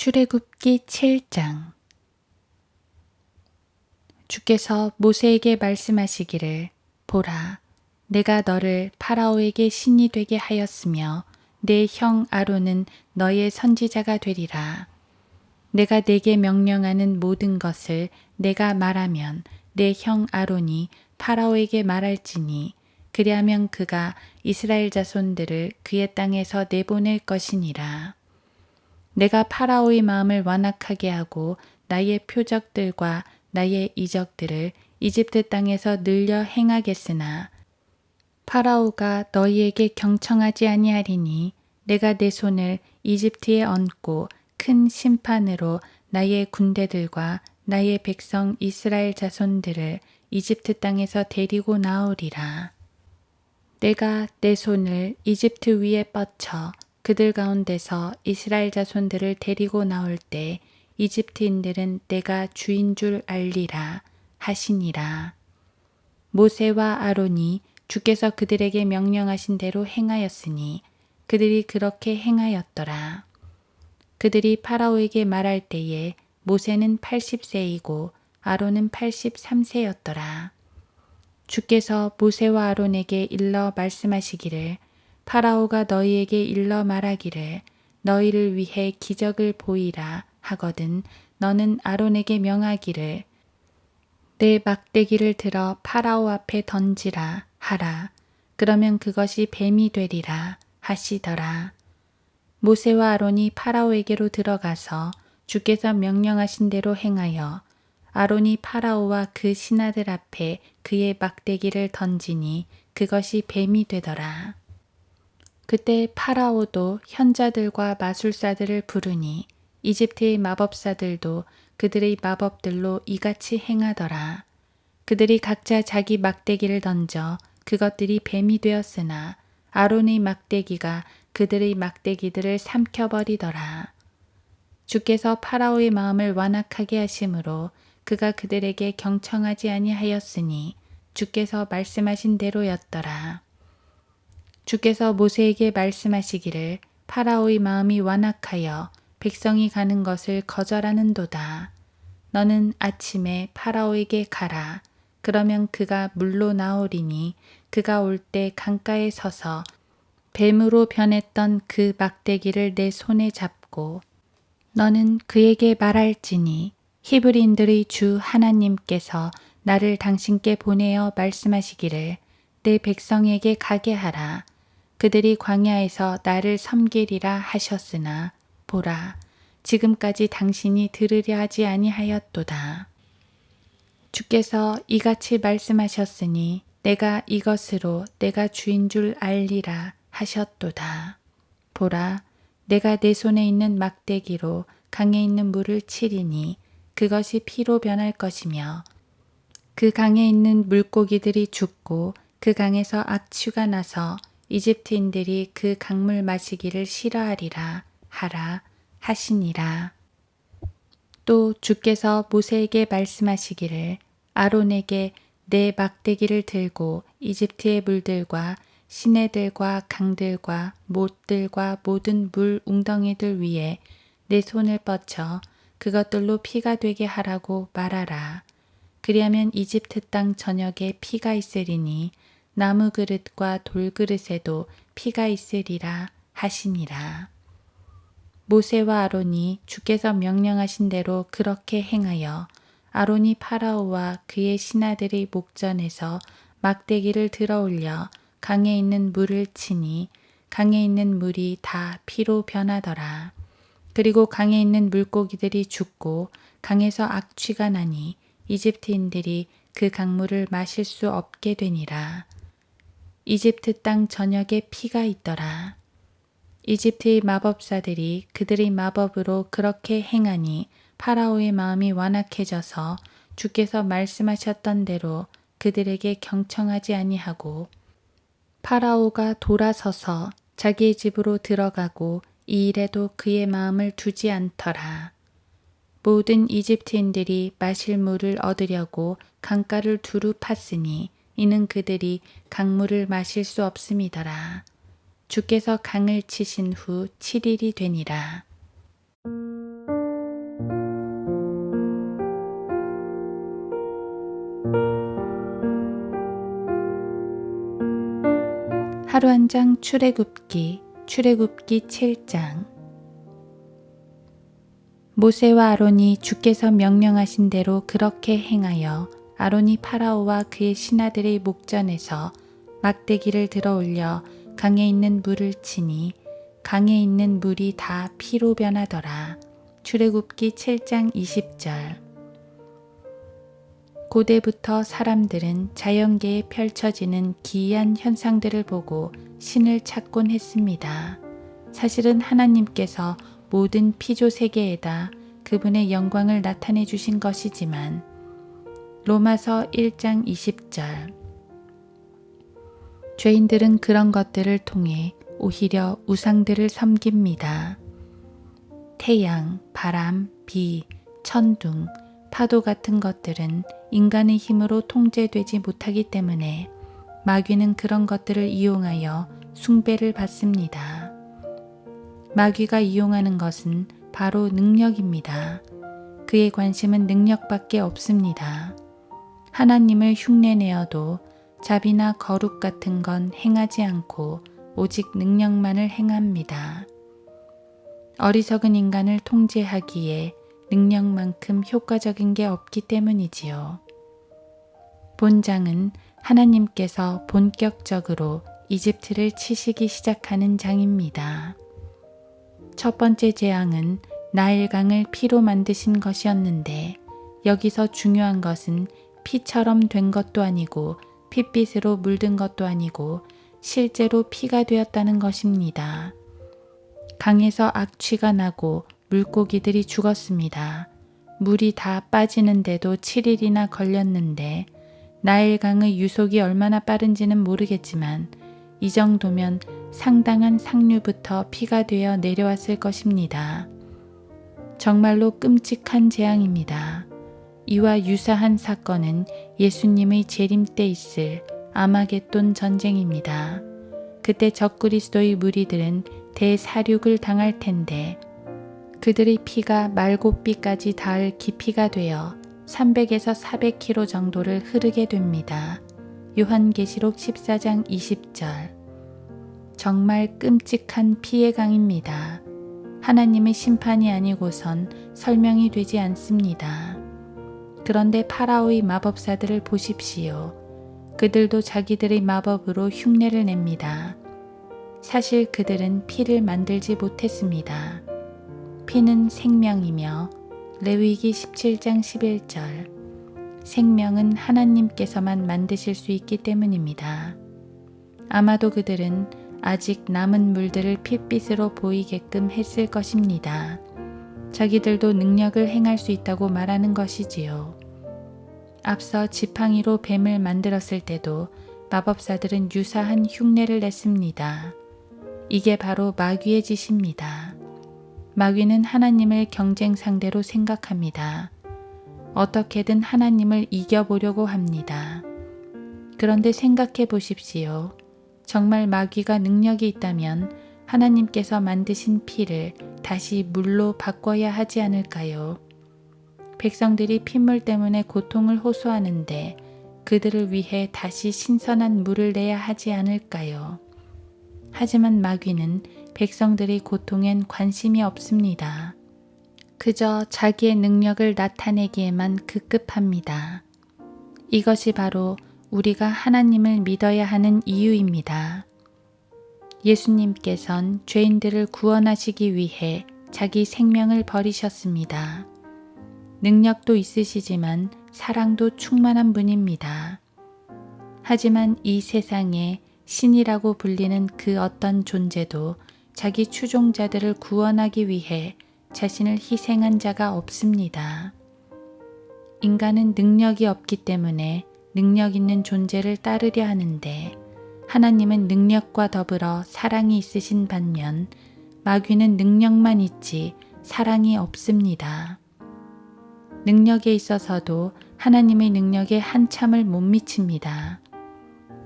출애굽기 7장. 주께서 모세에게 말씀하시기를, 보라, 내가 너를 파라오에게 신이 되게 하였으며 내 형 아론은 너의 선지자가 되리라. 내가 네게 명령하는 모든 것을 내가 말하면 내 형 아론이 파라오에게 말할지니, 그리하면 그가 이스라엘 자손들을 그의 땅에서 내보낼 것이니라. 내가 파라오의 마음을 완악하게 하고 나의 표적들과 나의 이적들을 이집트 땅에서 늘려 행하겠으나 파라오가 너희에게 경청하지 아니하리니, 내가 내 손을 이집트에 얹고 큰 심판으로 나의 군대들과 나의 백성 이스라엘 자손들을 이집트 땅에서 데리고 나오리라. 내가 내 손을 이집트 위에 뻗쳐 그들 가운데서 이스라엘 자손들을 데리고 나올 때 이집트인들은 내가 주인 줄 알리라 하시니라. 모세와 아론이 주께서 그들에게 명령하신 대로 행하였으니 그들이 그렇게 행하였더라. 그들이 파라오에게 말할 때에 모세는 80세이고 아론은 83세였더라. 주께서 모세와 아론에게 일러 말씀하시기를, 파라오가 너희에게 일러 말하기를 너희를 위해 기적을 보이라 하거든 너는 아론에게 명하기를, 내 막대기를 들어 파라오 앞에 던지라 하라. 그러면 그것이 뱀이 되리라 하시더라. 모세와 아론이 파라오에게로 들어가서 주께서 명령하신 대로 행하여 아론이 파라오와 그 신하들 앞에 그의 막대기를 던지니 그것이 뱀이 되더라. 그때 파라오도 현자들과 마술사들을 부르니 이집트의 마법사들도 그들의 마법들로 이같이 행하더라. 그들이 각자 자기 막대기를 던져 그것들이 뱀이 되었으나 아론의 막대기가 그들의 막대기들을 삼켜버리더라. 주께서 파라오의 마음을 완악하게 하심으로 그가 그들에게 경청하지 아니하였으니 주께서 말씀하신 대로였더라. 주께서 모세에게 말씀하시기를, 파라오의 마음이 완악하여 백성이 가는 것을 거절하는도다. 너는 아침에 파라오에게 가라. 그러면 그가 물로 나오리니 그가 올 때 강가에 서서 뱀으로 변했던 그 막대기를 내 손에 잡고 너는 그에게 말할지니, 히브리인들의 주 하나님께서 나를 당신께 보내어 말씀하시기를, 내 백성에게 가게 하라. 그들이 광야에서 나를 섬기리라 하셨으나 보라, 지금까지 당신이 들으려 하지 아니하였도다. 주께서 이같이 말씀하셨으니 내가 이것으로 내가 주인 줄 알리라 하셨도다. 보라, 내가 내 손에 있는 막대기로 강에 있는 물을 치리니 그것이 피로 변할 것이며 그 강에 있는 물고기들이 죽고 그 강에서 악취가 나서 이집트인들이 그 강물 마시기를 싫어하리라 하라 하시니라. 또 주께서 모세에게 말씀하시기를, 아론에게 내 막대기를 들고 이집트의 물들과 시내들과 강들과 못들과 모든 물 웅덩이들 위에 내 손을 뻗쳐 그것들로 피가 되게 하라고 말하라. 그리하면 이집트 땅 전역에 피가 있으리니 나무 그릇과 돌 그릇에도 피가 있으리라 하시니라. 모세와 아론이 주께서 명령하신 대로 그렇게 행하여 아론이 파라오와 그의 신하들의 목전에서 막대기를 들어올려 강에 있는 물을 치니 강에 있는 물이 다 피로 변하더라. 그리고 강에 있는 물고기들이 죽고 강에서 악취가 나니 이집트인들이 그 강물을 마실 수 없게 되니라. 이집트 땅 전역에 피가 있더라. 이집트의 마법사들이 그들의 마법으로 그렇게 행하니 파라오의 마음이 완악해져서 주께서 말씀하셨던 대로 그들에게 경청하지 아니하고 파라오가 돌아서서 자기의 집으로 들어가고 이 일에도 그의 마음을 두지 않더라. 모든 이집트인들이 마실 물을 얻으려고 강가를 두루 팠으니 이는 그들이 강물을 마실 수 없음이더라. 주께서 강을 치신 후 7일이 되니라. 하루 한 장 출애굽기 7장. 모세와 아론이 주께서 명령하신 대로 그렇게 행하여 아론이 파라오와 그의 신하들의 목전에서 막대기를 들어 올려 강에 있는 물을 치니 강에 있는 물이 다 피로 변하더라. 출애굽기 7장 20절. 고대부터 사람들은 자연계에 펼쳐지는 기이한 현상들을 보고 신을 찾곤 했습니다. 사실은 하나님께서 모든 피조 세계에다 그분의 영광을 나타내 주신 것이지만 로마서 1장 20절. 죄인들은 그런 것들을 통해 오히려 우상들을 섬깁니다. 태양, 바람, 비, 천둥, 파도 같은 것들은 인간의 힘으로 통제되지 못하기 때문에 마귀는 그런 것들을 이용하여 숭배를 받습니다. 마귀가 이용하는 것은 바로 능력입니다. 그의 관심은 능력밖에 없습니다. 하나님을 흉내내어도 자비나 거룩 같은 건 행하지 않고 오직 능력만을 행합니다. 어리석은 인간을 통제하기에 능력만큼 효과적인 게 없기 때문이지요. 본장은 하나님께서 본격적으로 이집트를 치시기 시작하는 장입니다. 첫 번째 재앙은 나일강을 피로 만드신 것이었는데 여기서 중요한 것은 피처럼 된 것도 아니고 핏빛으로 물든 것도 아니고 실제로 피가 되었다는 것입니다. 강에서 악취가 나고 물고기들이 죽었습니다. 물이 다 빠지는데도 7일이나 걸렸는데 나일강의 유속이 얼마나 빠른지는 모르겠지만 이 정도면 상당한 상류부터 피가 되어 내려왔을 것입니다. 정말로 끔찍한 재앙입니다. 이와 유사한 사건은 예수님의 재림 때 있을 아마겟돈 전쟁입니다. 그때 적그리스도의 무리들은 대사륙을 당할 텐데 그들의 피가 말곶비까지 닿을 깊이가 되어 300에서 400km 정도를 흐르게 됩니다. 요한계시록 14장 20절. 정말 끔찍한 피의 강입니다. 하나님의 심판이 아니고선 설명이 되지 않습니다. 그런데 파라오의 마법사들을 보십시오. 그들도 자기들의 마법으로 흉내를 냅니다. 사실 그들은 피를 만들지 못했습니다. 피는 생명이며 레위기 17장 11절. 생명은 하나님께서만 만드실 수 있기 때문입니다. 아마도 그들은 아직 남은 물들을 핏빛으로 보이게끔 했을 것입니다. 자기들도 능력을 행할 수 있다고 말하는 것이지요. 앞서 지팡이로 뱀을 만들었을 때도 마법사들은 유사한 흉내를 냈습니다. 이게 바로 마귀의 짓입니다. 마귀는 하나님을 경쟁 상대로 생각합니다. 어떻게든 하나님을 이겨보려고 합니다. 그런데 생각해 보십시오. 정말 마귀가 능력이 있다면 하나님께서 만드신 피를 다시 물로 바꿔야 하지 않을까요? 백성들이 핏물 때문에 고통을 호소하는데 그들을 위해 다시 신선한 물을 내야 하지 않을까요? 하지만 마귀는 백성들의 고통엔 관심이 없습니다. 그저 자기의 능력을 나타내기에만 급급합니다. 이것이 바로 우리가 하나님을 믿어야 하는 이유입니다. 예수님께선 죄인들을 구원하시기 위해 자기 생명을 버리셨습니다. 능력도 있으시지만 사랑도 충만한 분입니다. 하지만 이 세상에 신이라고 불리는 그 어떤 존재도 자기 추종자들을 구원하기 위해 자신을 희생한 자가 없습니다. 인간은 능력이 없기 때문에 능력 있는 존재를 따르려 하는데 하나님은 능력과 더불어 사랑이 있으신 반면 마귀는 능력만 있지 사랑이 없습니다. 능력에 있어서도 하나님의 능력에 한참을 못 미칩니다.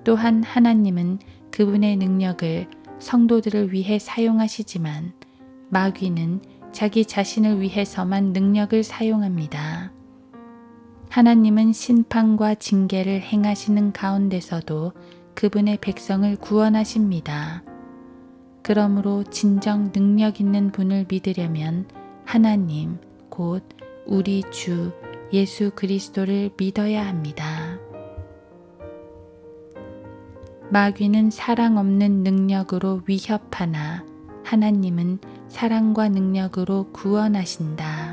또한 하나님은 그분의 능력을 성도들을 위해 사용하시지만 마귀는 자기 자신을 위해서만 능력을 사용합니다. 하나님은 심판과 징계를 행하시는 가운데서도 그분의 백성을 구원하십니다. 그러므로 진정 능력 있는 분을 믿으려면 하나님, 곧 우리 주 예수 그리스도를 믿어야 합니다. 마귀는 사랑 없는 능력으로 위협하나 하나님은 사랑과 능력으로 구원하신다.